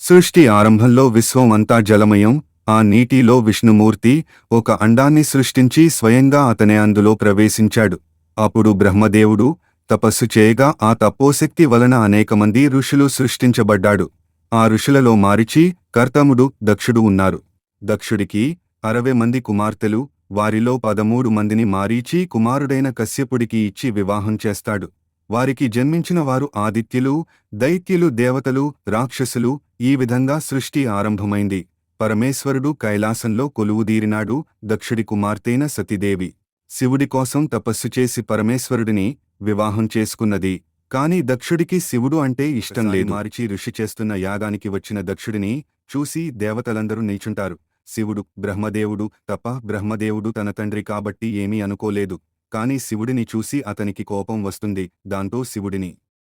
సృష్టి ఆరంభంలో విశ్వం అంతా జలమయం. ఆ నీటిలో విష్ణుమూర్తి ఒక అండాన్ని సృష్టించి స్వయంగా అతనే అందులో ప్రవేశించాడు. అప్పుడు బ్రహ్మదేవుడు తపస్సు చేయగా ఆ తపోశక్తి వలన అనేకమంది ఋషులు సృష్టించబడ్డాడు. ఆ ఋషులలో మారిచి, కర్తముడు, దక్షుడు ఉన్నారు. దక్షుడికి 60 మంది కుమార్తెలు. వారిలో 13 మందిని మారీచి కుమారుడైన కశ్యపుడికి ఇచ్చి వివాహం చేస్తాడు. వారికి జన్మించిన వారు ఆదిత్యులు, దైత్యులు, దేవతలు, రాక్షసులు. ఈ విధంగా సృష్టి ఆరంభమైంది. పరమేశ్వరుడు కైలాసంలో కొలువుదీరినాడు. దక్షుడి కుమార్తెన సతీదేవి శివుడి కోసం తపస్సు చేసి పరమేశ్వరుడిని వివాహం చేసుకున్నది. కాని దక్షుడికి శివుడు అంటే ఇష్టం లేదు. మారిచి ఋషి చేస్తున్న యాగానికి వచ్చిన దక్షుడిని చూసి దేవతలందరూ నిల్చుంటారు. శివుడు, బ్రహ్మదేవుడు తప్ప. బ్రహ్మదేవుడు తన తండ్రి కాబట్టి ఏమీ అనుకోలేదు. కాని శివుడిని చూసి అతనికి కోపం వస్తుంది. దాంతో శివుడిని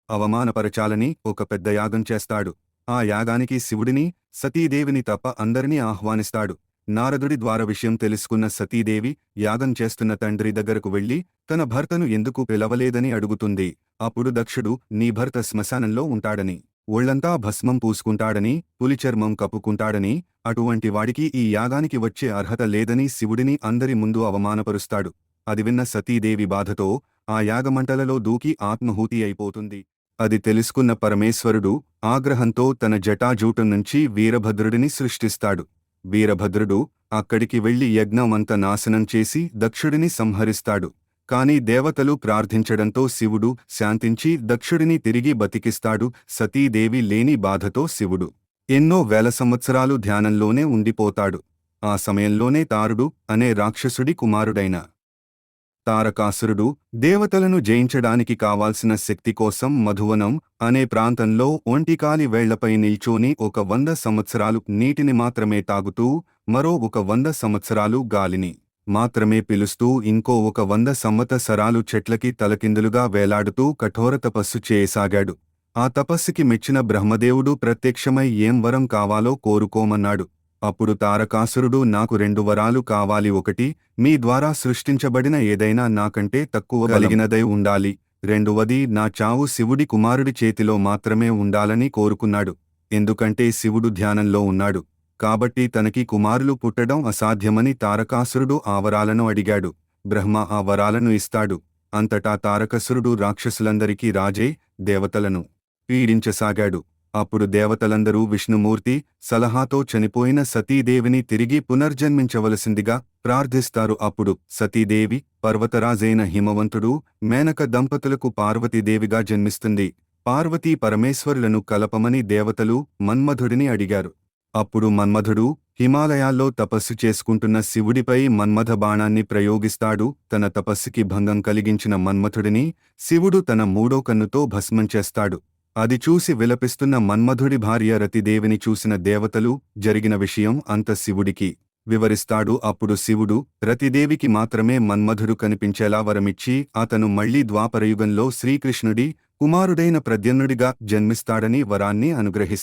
అవమానపరచాలని ఒక పెద్ద యాగం చేస్తాడు. ఆ యాగానికి శివుడిని, సతీదేవిని తప్ప అందరినీ ఆహ్వానిస్తాడు. నారదుడి ద్వారా విషయం తెలుసుకున్న సతీదేవి యాగం చేస్తున్న తండ్రి దగ్గరకు వెళ్లి తన భర్తను ఎందుకు పిలవలేదని అడుగుతుంది. అప్పుడు దక్షుడు నీ భర్త శ్మశానంలో ఉంటాడని, ఒళ్లంతా భస్మం పూసుకుంటాడని, పులిచర్మం కప్పుకుంటాడని, అటువంటి వాడికి ఈ యాగానికి వచ్చే అర్హత లేదని శివుడిని అందరి ముందు అవమానపరుస్తాడు. అది విన్న సతీదేవి బాధతో ఆ యాగమంటలలో దూకి ఆత్మహూతి అయిపోతుంది. అది తెలుసుకున్న పరమేశ్వరుడు ఆగ్రహంతో తన జటాజూటం నుంచి వీరభద్రుడిని సృష్టిస్తాడు. వీరభద్రుడు అక్కడికి వెళ్లి యజ్ఞం అంత నాశనం చేసి దక్షుడిని సంహరిస్తాడు. కాని దేవతలు ప్రార్థించడంతో శివుడు శాంతించి దక్షుడిని తిరిగి బతికిస్తాడు. సతీదేవి లేని బాధతో శివుడు ఎన్నో వేల సంవత్సరాలు ధ్యానంలోనే ఉండిపోతాడు. ఆ సమయంలోనే తారుడు అనే రాక్షసుడి కుమారుడైన తారకాసురుడు దేవతలను జయించడానికి కావాల్సిన శక్తి కోసం మధువనం అనే ప్రాంతంలో ఒంటికాలి వేళ్లపై నిల్చోని ఒక 100 సంవత్సరాలు నీటిని మాత్రమే తాగుతూ, మరో ఒక 100 సంవత్సరాలు గాలిని మాత్రమే పిలుస్తూ, ఇంకో ఒక 100 సంవత్సరాలు చెట్లకి తలకిందులుగా వేలాడుతూ కఠోర తపస్సు చేయసాగాడు. ఆ తపస్సుకి మెచ్చిన బ్రహ్మదేవుడు ప్రత్యక్షమై ఏం వరం కావాలో కోరుకోమన్నాడు. అప్పుడు తారకాసురుడు నాకు 2 వరాలు కావాలి. ఒకటి, మీ ద్వారా సృష్టించబడిన ఏదైనా నాకంటే తక్కువ కలిగినదై ఉండాలి. రెండవది, నా చావు శివుడి కుమారుడి చేతిలో మాత్రమే ఉండాలని కోరుకున్నాడు. ఎందుకంటే శివుడు ధ్యానంలో ఉన్నాడు కాబట్టి తనకి కుమారులు పుట్టడం అసాధ్యమని తారకాసురుడు ఆ వరాలను అడిగాడు. బ్రహ్మ ఆ వరాలను ఇస్తాడు. అంతటా తారకాసురుడు రాక్షసులందరికీ రాజై దేవతలను పీడించసాగాడు. అప్పుడు దేవతలందరూ విష్ణుమూర్తి సలహాతో చనిపోయిన సతీదేవిని తిరిగి పునర్జన్మించవలసిందిగా ప్రార్థిస్తారు. అప్పుడు సతీదేవి పర్వతరాజైన హిమవంతుడు మేనక దంపతులకు పార్వతీదేవిగా జన్మిస్తుంది. పార్వతీ పరమేశ్వరులను కలపమని దేవతలు మన్మధుడిని అడిగారు. అప్పుడు మన్మధుడు హిమాలయాల్లో తపస్సు చేసుకుంటున్న శివుడిపై మన్మథ బాణాన్ని ప్రయోగిస్తాడు. తన తపస్సుకి భంగం కలిగించిన మన్మథుడిని శివుడు తన 3వ కన్నుతో భస్మం చేస్తాడు. అది చూసి విలపిస్తున్న మన్మధుడి భార్య రతిదేవిని చూసిన దేవతలు జరిగిన విషయం అంత శివుడికి వివరిస్తాడు. అప్పుడు శివుడు రతిదేవికి మాత్రమే మన్మధుడు కనిపించేలా వరమిచ్చి అతను మళ్లీ ద్వాపరయుగంలో శ్రీకృష్ణుడి కుమారుడైన ప్రద్యుమ్నుడిగా జన్మిస్తాడని వరాన్ని అనుగ్రహిస్తాడు.